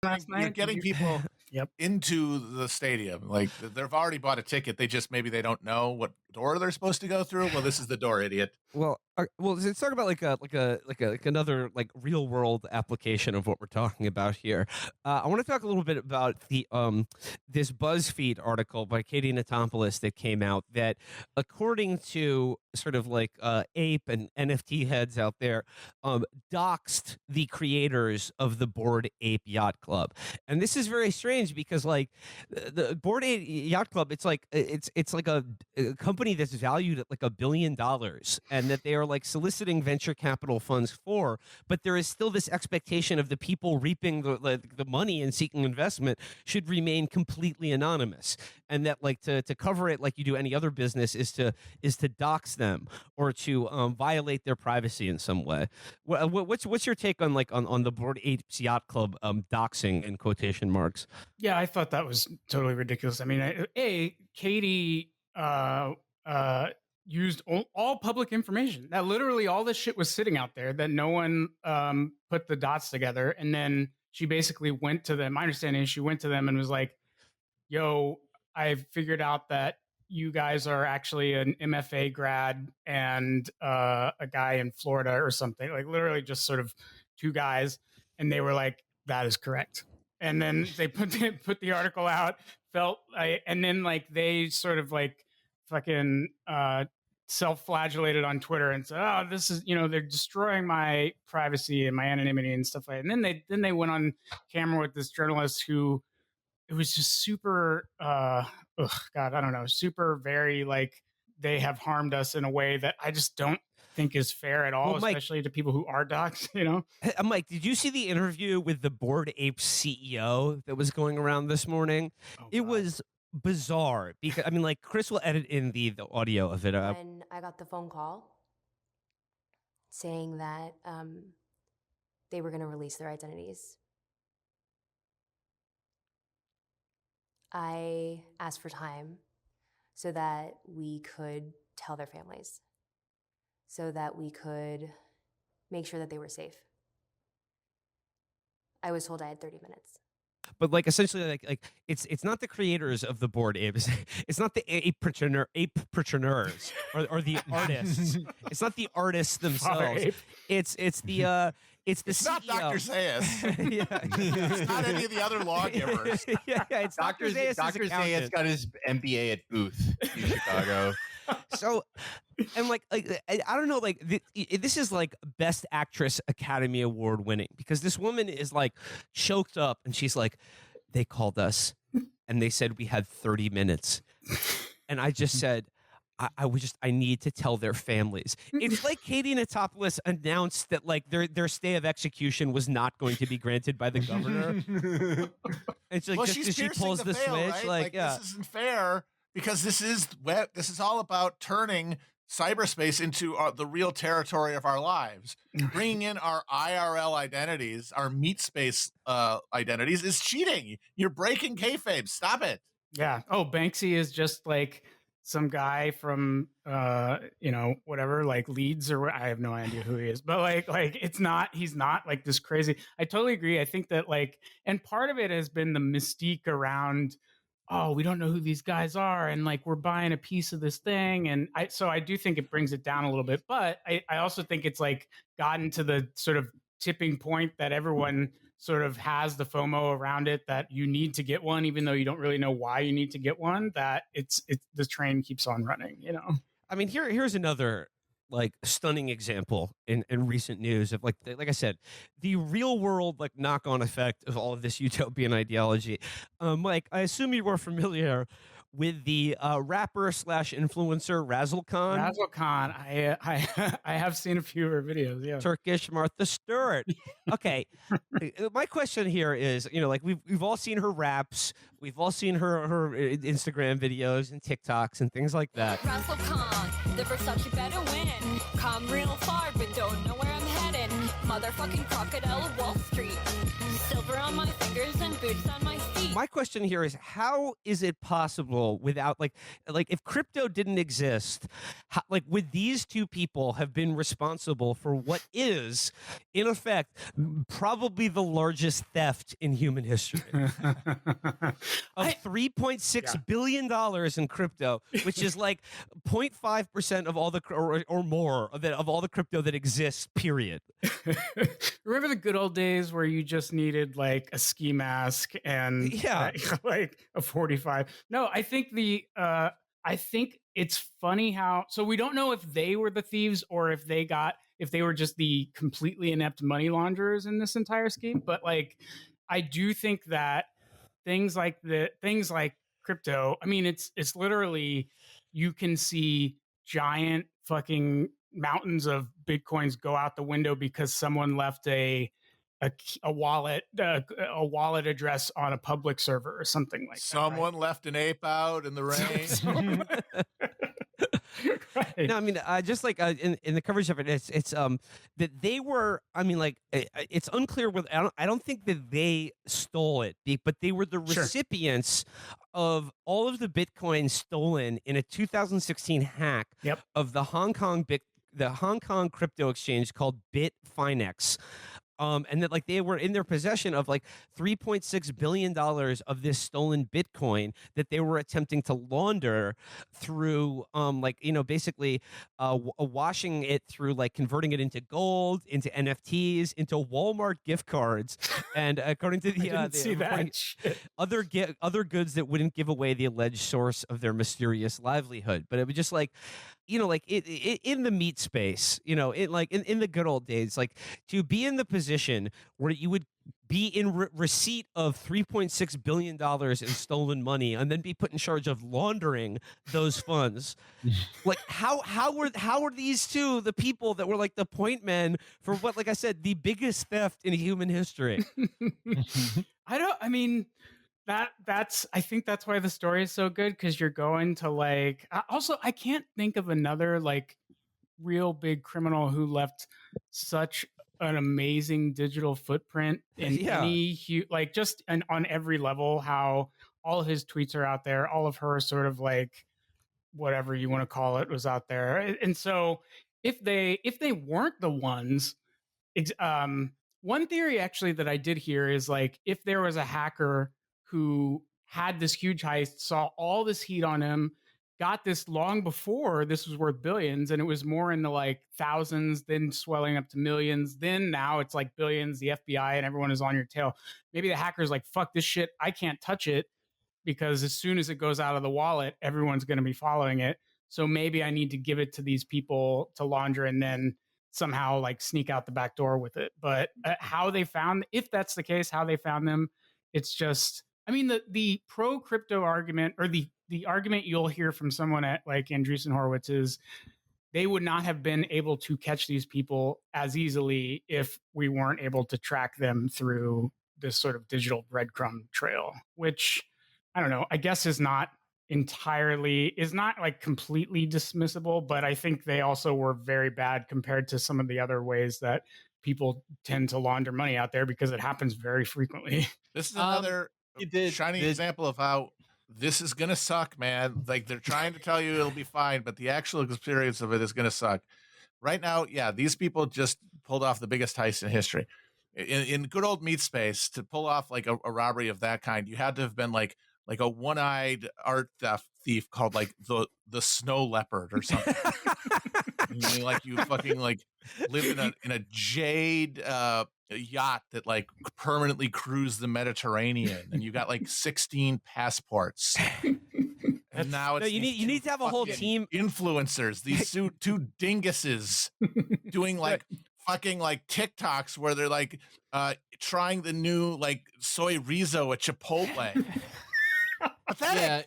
last night. You're getting people Yep. into the stadium. Like they've already bought a ticket. They don't know what door they're supposed to go through. Well, this is the door, idiot. Well, let's talk about like another like real world application of what we're talking about here. I want to talk a little bit about the this BuzzFeed article by Katie Natopoulos that came out that, according to sort of like ape and NFT heads out there, doxed the creators of the Bored Ape Yacht Club, and this is very strange because like the Bored Ape Yacht Club, it's like a company that's valued at like $1 billion. And that they are like soliciting venture capital funds for, but there is still this expectation of the people reaping the money and seeking investment should remain completely anonymous, and that like to cover it like you do any other business is to dox them or to violate their privacy in some way. What's your take on on the Bored Apes Yacht Club doxing in quotation marks? Yeah, I thought that was totally ridiculous. I mean, Katie used all public information. That literally all this shit was sitting out there that no one put the dots together. And then she basically went to them. My understanding is she went to them and was like, yo, I figured out that you guys are actually an MFA grad and a guy in Florida or something. Like literally just sort of two guys. And they were like, that is correct. And then they put the article out, and then like they sort of like fucking self-flagellated on Twitter and said, "Oh, this is they're destroying my privacy and my anonymity and stuff like that." And then they went on camera with this journalist who it was just super, God, I don't know, super very like they have harmed us in a way that I just don't think is fair at all, Mike, especially to people who are docs. Mike, did you see the interview with the Bored Ape CEO that was going around this morning? It was bizarre because I mean, like Chris will edit in the audio of it. And I got the phone call saying that they were going to release their identities. I asked for time so that we could tell their families, so that we could make sure that they were safe. I was told I had 30 minutes. But like essentially, like it's not the creators of the Bored Apes. It's not the apepreneurs or the artists. It's not the artists themselves. It's the it's not CEO. Dr. Zayas. Yeah. It's not any of the other lawgivers. Yeah, it's Dr. Zayas. Dr. Zayas got his MBA at Booth in Chicago. So, and like I don't know, like this is like Best Actress Academy Award winning because this woman is like choked up and she's like, they called us and they said we had 30 minutes, and I just said, I need to tell their families. It's like Katie Natopoulos announced that like their stay of execution was not going to be granted by the governor. And she's like, just because she pulls the switch, right? like yeah, this isn't fair. Because this is all about turning cyberspace into the real territory of our lives. Bringing in our IRL identities, our meat space identities, is cheating. You're breaking kayfabe. Stop it. Yeah. Oh, Banksy is just like some guy from whatever, like Leeds or I have no idea who he is, but like he's not like this crazy. I totally agree. I think that like, and part of it has been the mystique around, oh, we don't know who these guys are, and like we're buying a piece of this thing, and I do think it brings it down a little bit, but I also think it's like gotten to the sort of tipping point that everyone sort of has the FOMO around it, that you need to get one, even though you don't really know why you need to get one. That it's the train keeps on running. I mean, here's another like stunning example in recent news of like I said, the real world like knock-on effect of all of this utopian ideology. Mike, I assume you were familiar with the rapper / influencer Razzle Khan. Razzle Khan, I have seen a few of her videos. Yeah, Turkish Martha Stewart. Okay, my question here is, like we've all seen her raps, we've all seen her Instagram videos and TikToks and things like that. Razzle Khan, the Versace better win. Come real far, but don't know where I'm headed. Motherfucking crocodile of Wall Street. Silver on my fingers and boots on my feet. my question here is, how is it possible without like if crypto didn't exist, how, like would these two people have been responsible for what is in effect probably the largest theft in human history of $3.6 billion in crypto, which is like 0.5% of all the or more of all the crypto that exists, period. Remember the good old days where you just needed like a ski mask and like a 45? No, I think I think it's funny how, so we don't know if they were the thieves or if they were just the completely inept money launderers in this entire scheme. But like, I do think that things like crypto, I mean, it's literally, you can see giant fucking mountains of Bitcoins go out the window because someone left a wallet address on a public server or something like Someone left an ape out in the rain. Right. No, I mean, just like in the coverage of it, it's that they were. I mean, like it's unclear whether I don't think that they stole it, but they were the recipients of all of the Bitcoin stolen in a 2016 hack of the Hong Kong crypto exchange called Bitfinex. And that like they were in their possession of like $3.6 billion of this stolen Bitcoin that they were attempting to launder through basically washing it through like converting it into gold, into NFTs, into Walmart gift cards, and according to the other goods that wouldn't give away the alleged source of their mysterious livelihood. But it was just like, in the meat space, in the good old days, like to be in the position where you would be in receipt of $3.6 billion in stolen money and then be put in charge of laundering those funds. Like how were these two the people that were like the point men for what, like I said, the biggest theft in human history? I think that's why the story is so good, because you're going to like, also I can't think of another like real big criminal who left such an amazing digital footprint in like just on every level, how all of his tweets are out there, all of her sort of like whatever you want to call it was out there. And so if they weren't the ones, one theory actually that I did hear is like, if there was a hacker who had this huge heist, saw all this heat on him, got this long before this was worth billions, and it was more in the like thousands, then swelling up to millions, then now it's like billions, the FBI and everyone is on your tail. Maybe the hacker's like, fuck this shit, I can't touch it, because as soon as it goes out of the wallet, everyone's going to be following it. So maybe I need to give it to these people to launder and then somehow like sneak out the back door with it. But how they found, if that's the case, how they found them, it's just, I mean, the pro crypto argument, or the argument you'll hear from someone at like Andreessen Horowitz, is they would not have been able to catch these people as easily if we weren't able to track them through this sort of digital breadcrumb trail, which I don't know, I guess is not like completely dismissible, but I think they also were very bad compared to some of the other ways that people tend to launder money out there, because it happens very frequently. This is another shining example of how this is going to suck, man. Like, they're trying to tell you it'll be fine, but the actual experience of it is going to suck. Right now, yeah, these people just pulled off the biggest heist in history. In good old meat space, to pull off like a robbery of that kind, you had to have been like a one-eyed art theft thief called like the snow leopard or something. Like you fucking like live in a jade yacht that like permanently cruised the Mediterranean, and you got like 16 passports. And now it's you need to have a whole team influencers. These two dinguses doing like fucking like TikToks where they're like trying the new like soy riso at Chipotle. Yeah.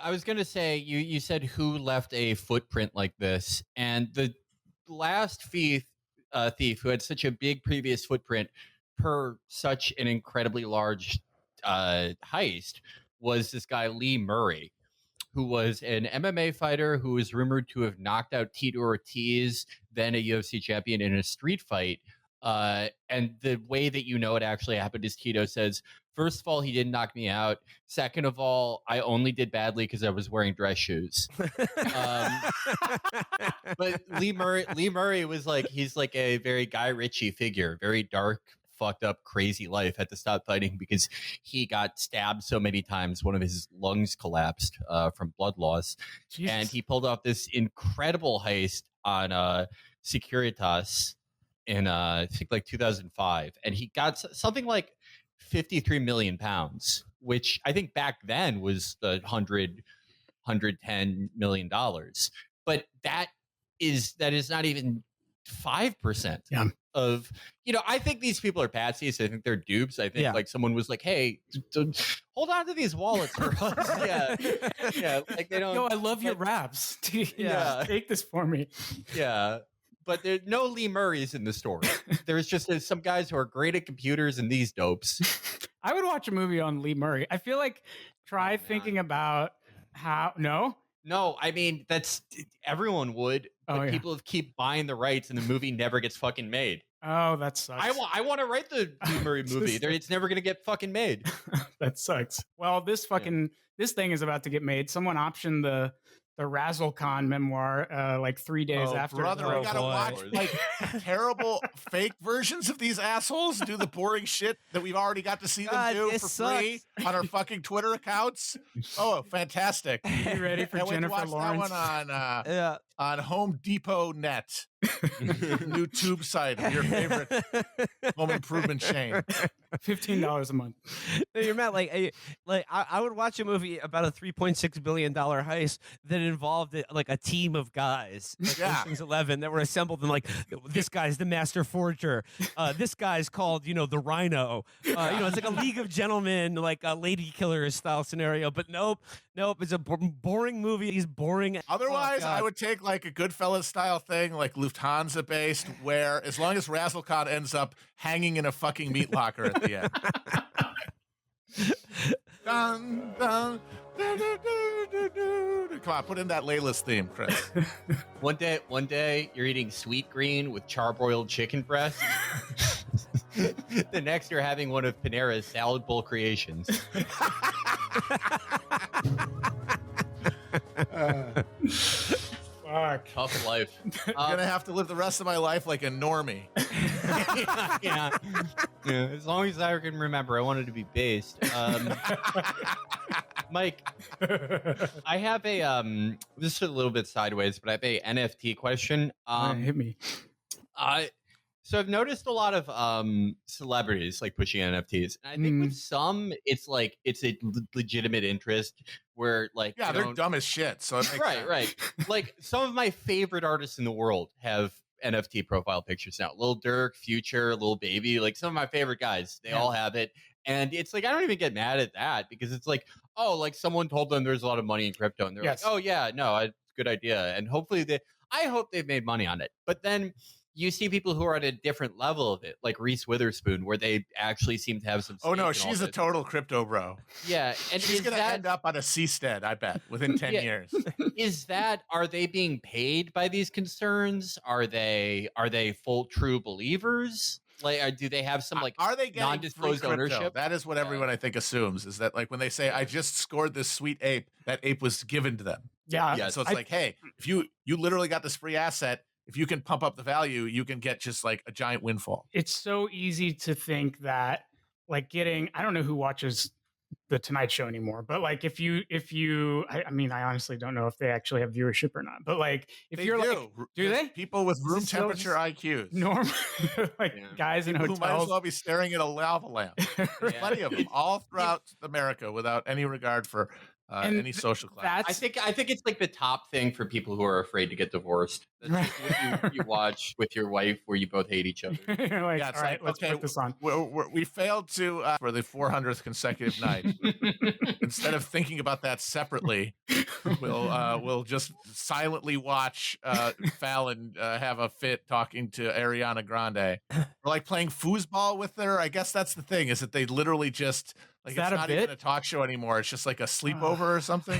I was gonna say, you said who left a footprint like this, and the last thief who had such a big previous footprint per such an incredibly large heist was this guy Lee Murray, who was an MMA fighter who was rumored to have knocked out Tito Ortiz, then a UFC champion, in a street fight. And the way that you know it actually happened is Tito says, first of all, he didn't knock me out. Second of all, I only did badly because I was wearing dress shoes. But Lee Murray was like, he's like a very Guy Ritchie figure, very dark, fucked up, crazy life. Had to stop fighting because he got stabbed so many times. One of his lungs collapsed from blood loss. Jesus. And he pulled off this incredible heist on Securitas in I think like 2005, and he got something like 53 million pounds, which I think back then was the 110 million dollars. But that is not even 5% of, I think these people are patsies. I think they're dupes. I think like someone was like, hey, hold on to these wallets for us. Yeah. Like they don't. Yo, I love your raps. Take this for me. Yeah. But there's no Lee Murrays in the story. There's just some guys who are great at computers and these dopes. I would watch a movie on Lee Murray. I feel like thinking about how. No, I mean, that's everyone would. But people keep buying the rights and the movie never gets fucking made. Oh, that sucks. I want to write the Lee Murray movie. It's never going to get fucking made. That sucks. Well, this thing is about to get made. Someone optioned the Razzle-Con memoir like 3 days after. Brother, we gotta watch like terrible fake versions of these assholes do the boring shit that we've already got to see them do for free on our fucking Twitter accounts. Oh, fantastic! You ready for Jennifer Lawrence? That one on Home Depot Net, new tube site of your favorite home improvement chain. $15 a month. You're mad. I would watch a movie about a $3.6 billion heist that involved like a team of guys, like Ocean's 11, that were assembled and like this guy's the master forger. This guy's called the Rhino. It's like a League of Gentlemen, like a Lady Killer style scenario. But nope. It's a boring movie. He's boring. Otherwise, I would take like a Goodfellas style thing, like Lufthansa based, where as long as Razzle-Con ends up hanging in a fucking meat locker at the end. Dun, dun, dun, dun, dun, dun, dun. Come on, put in that Layla's theme, Chris. One day you're eating sweet green with charbroiled chicken breast. The next you're having one of Panera's salad bowl creations. Fuck. Tough life. I'm gonna have to live the rest of my life like a normie. Yeah. As long as I can remember, I wanted to be based. Mike, I have a this is a little bit sideways, but I have a NFT question. Hit me. So I've noticed a lot of celebrities like pushing NFTs. And I think with some, it's like it's a legitimate interest where like they're dumb as shit. So it makes sense. Right. Like some of my favorite artists in the world have NFT profile pictures now. Lil Durk, Future, Lil Baby, like some of my favorite guys, they all have it. And it's like I don't even get mad at that because it's like, oh, like someone told them there's a lot of money in crypto, and they're like, oh yeah, no, it's a good idea. And hopefully I hope they've made money on it. But then you see people who are at a different level of it, like Reese Witherspoon, where they actually seem to have some. Oh no, she's a total crypto bro. Yeah, and she's gonna end up on a seastead, I bet, within 10 years. Are they being paid by these concerns? Are they full true believers? Like, do they have some like are they getting non-disclosed ownership? That is what everyone I think assumes, is that like when they say I just scored this sweet ape, that ape was given to them. Yeah. So it's like, hey, if you literally got this free asset. If you can pump up the value, you can get just like a giant windfall. It's so easy to think that like I don't know who watches the Tonight Show anymore, but like if you, I mean, I honestly don't know if they actually have viewership or not, but like if you're like, do they? People with room temperature IQs. Normal, guys in hotels. Who might as well be staring at a lava lamp. There's plenty of them all throughout America without any regard for any social class. I think it's like the top thing for people who are afraid to get divorced. That's what you watch with your wife where you both hate each other. You're like, all right, let's put this on. We failed to for the 400th consecutive night. Instead of thinking about that separately, we'll just silently watch Fallon have a fit talking to Ariana Grande. Or like playing foosball with her. I guess that's the thing, is that they literally just Like Is it's that a not bit? even a talk show anymore. It's just like a sleepover or something.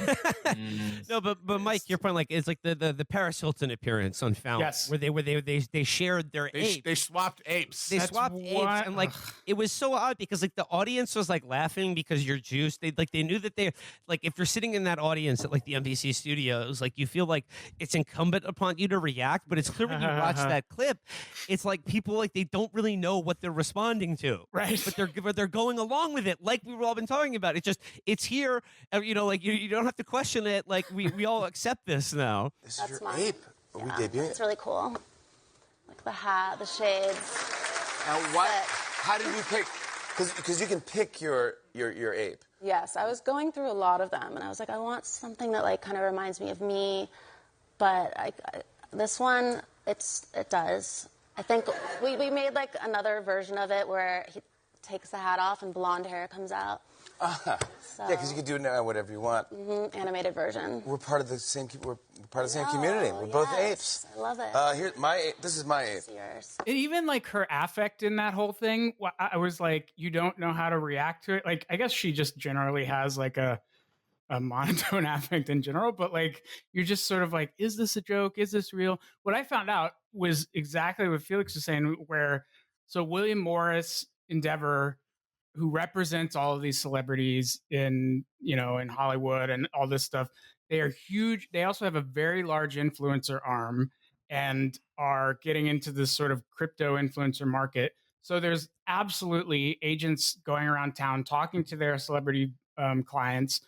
No, but Mike, your point, like, it's like the Paris Hilton appearance on Fallon, Yes. where they shared their apes. They swapped apes. They That's swapped apes, what- and like it was so odd because like the audience was like laughing because you're juiced. They knew that they like if you're sitting in that audience at like the NBC studios, like you feel like it's incumbent upon you to react. But it's clear when you watch that clip, it's like people like they don't really know what they're responding to, Right. But they're going along with it, like we've all been talking about. It's here, you know, like you don't have to question it. Like we all accept this now. This That's is your mine. ape. Are we debuting It's it? really cool. Like the hat, the shades. Now, what? But- How did you pick? Because you can pick your ape. Yes, I was going through a lot of them, and I was like, I want something that like kind of reminds me of me, but this one, it does. I think we made like another version of it where he takes the hat off and blonde hair comes out. Yeah, because you can do it now whatever you want. Animated version. We're part of the same. We're part of the same community. We're both apes. I love it. Here's my ape. This is my ape. It's yours. And even like her affect in that whole thing, I was like, you don't know how to react to it. Like, I guess she just generally has like a monotone affect in general, but like, you're just sort of like, is this a joke? Is this real? What I found out was exactly what Felix was saying, where so William Morris Endeavor, who represents all of these celebrities in Hollywood and all this stuff, they are huge. They also have a very large influencer arm and are getting into this sort of crypto influencer market. So there's absolutely agents going around town talking to their celebrity clients,